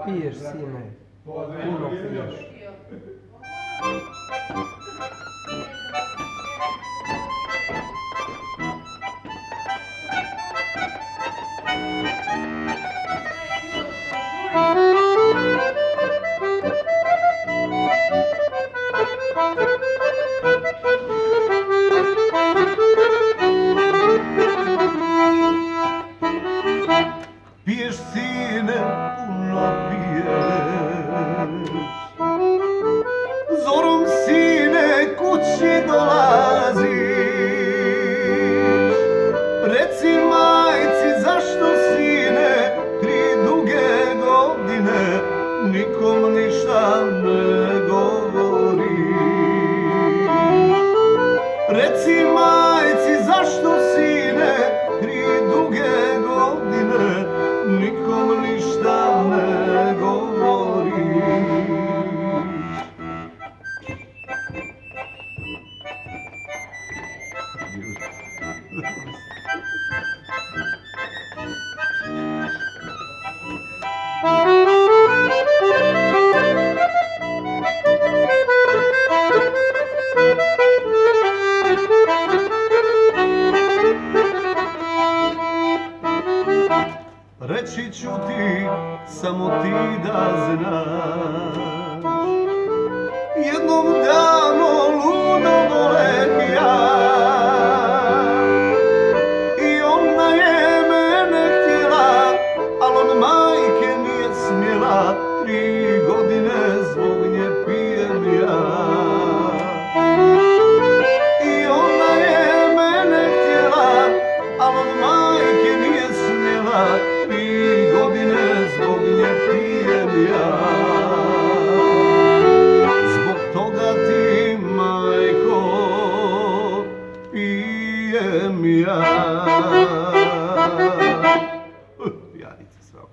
Piješ, sine, puno piješ. Piješ, sine, puno piješ. Zorom, sine, kući dolaziš. Reci majci zašto, sine, 3 duge godine nikom ništa ne govoriš. Reci majci zašto, sine, 3 duge godine nikom ništa ne govoriš. Reći ću ti, samo ti da znaš, jednom davno ludo voleh ja. I ona je mene htjela, al on majke nije smjela, 3 godine zbog nje pijem ja. I ona je mene htjela, al on majke nije smjela, 3 godine zbog nje pijem ja. Zbog toga ti, majko, pijem ja.